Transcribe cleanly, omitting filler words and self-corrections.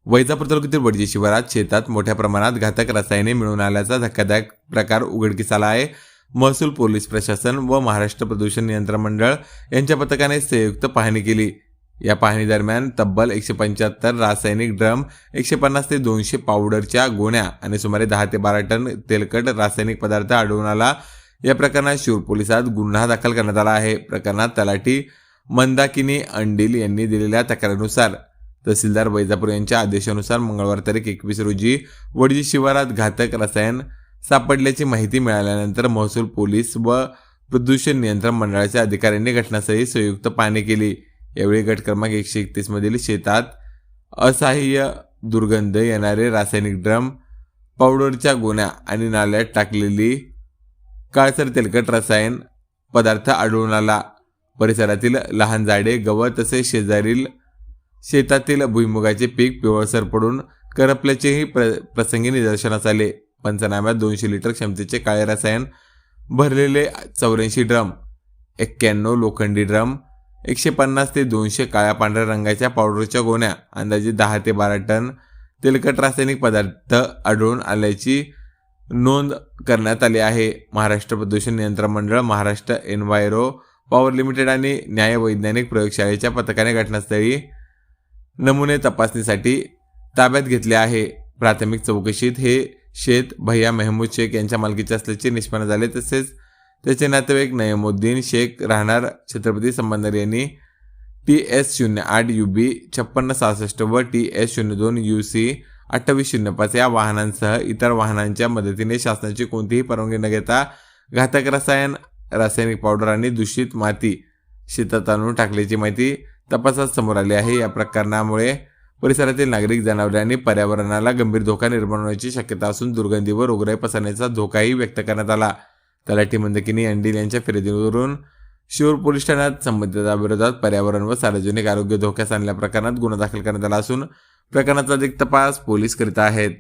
वैजापूर तालुक्यातील वडजी शिवारात शेतात मोठ्या प्रमाणात घातक रसायने मिळून आल्याचा धक्कादायक प्रकार उघडकीस आला आहे. महसूल पोलीस प्रशासन व महाराष्ट्र प्रदूषण नियंत्रण मंडळ यांच्या पथकाने संयुक्त पाहणी केली. या पाहणी दरम्यान तब्बल 175 रासायनिक ड्रम, 150 ते 200 पावडरच्या गोण्या आणि सुमारे 10 ते 12 टन तेलकट रासायनिक पदार्थ आढळून आला. या प्रकरणात शिरूर पोलिसात गुन्हा दाखल करण्यात आला आहे. प्रकरणात तलाठी मंदाकिनी अंडील यांनी दिलेल्या तक्रारीनुसार तहसीलदार वैजापूर यांच्या आदेशानुसार मंगळवार तारीख 21 रोजी वडजी शिवारात घातक रसायन सापडल्याची माहिती मिळाल्यानंतर महसूल पोलीस व प्रदूषण नियंत्रण मंडळाच्या अधिकाऱ्यांनी घटनास्थळी संयुक्त पाहणी केली. यावेळी गट क्रमांक 131 मधील शेतात असह्य दुर्गंध येणारे रासायनिक ड्रम, पावडरच्या गोण्या आणि नाल्यात टाकलेली काळसर तेलकट रसायन पदार्थ आढळून आला. परिसरातील लहान झाडे, गवत तसेच शेजारील शेतातील भुईमुगाचे पीक पिवळसर पडून करपल्याचेही प्रसंगी निदर्शनास आले. पंचनाम्यात 200 लिटर क्षमतेचे काळे रसायन भरलेले 84 ड्रम, 91 लोखंडी ड्रम, 150 ते 200 काळ्या पांढऱ्या रंगाच्या पावडरच्या गोण्या, अंदाजे 10 ते 12 टन तेलकट रासायनिक पदार्थ आढळून आल्याची नोंद करण्यात आली आहे. महाराष्ट्र प्रदूषण नियंत्रण मंडळ, महाराष्ट्र एन्व्हायरो पॉवर लिमिटेड आणि न्याय वैज्ञानिक प्रयोगशाळेच्या पथकाने घटनास्थळी नमुने तपासणीसाठी ताब्यात घेतले आहे. प्राथमिक चौकशीत हे शेत भैया मेहमूद शेख यांच्या मालकीचे असल्याचे निष्पन्न झाले. तसेच त्याचे नातेवाईक नयमुद्दीन शेख राहणार छत्रपती संभाजीनगर यांनी TS08 UB 5666 व TS02 UC 2805 या वाहनांसह इतर वाहनांच्या मदतीने शासनाची कोणतीही परवानगी न घेता घातक रासायनिक पावडर आणि दूषित माती शेतात आणून टाकल्याची माहिती तपासात समोर आली आहे. या प्रकरणामुळे परिसरातील नागरिक, जनावरे आणि पर्यावरणाला गंभीर धोका निर्माण होण्याची शक्यता असून दुर्गंधी व रोगराई पसरण्याचा धोकाही व्यक्त करण्यात आला. तलाठी मंदाकिनी अंडील यांच्या फिर्यादीवरून शिरूर पोलीस ठाण्यात संबंधितांविरोधात पर्यावरण व सार्वजनिक आरोग्य धोक्यास आणल्या प्रकरणात गुन्हा दाखल करण्यात आला असून प्रकरणाचा अधिक तपास पोलीस करीत आहेत.